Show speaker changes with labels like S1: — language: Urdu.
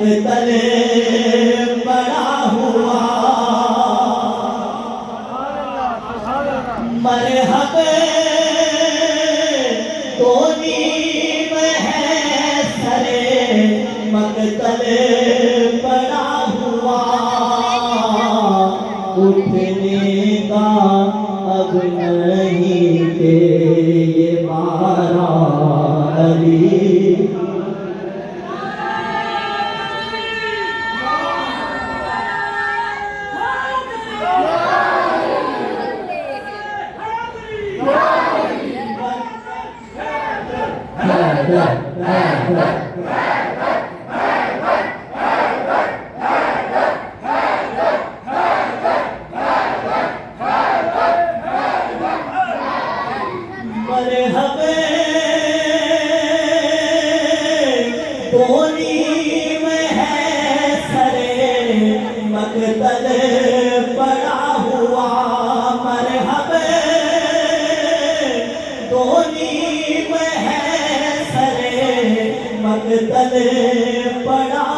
S1: مقتل پڑا ہوا مرحب دونی میں ہے سرے مقتل پڑا ہوا اٹھنے کا اب نہیں کہ یہ مارا علی مرحب دونی میں ہے سرے مقتل پڑا ہوا مرحب دونی میں ہے سرے مقتل پڑا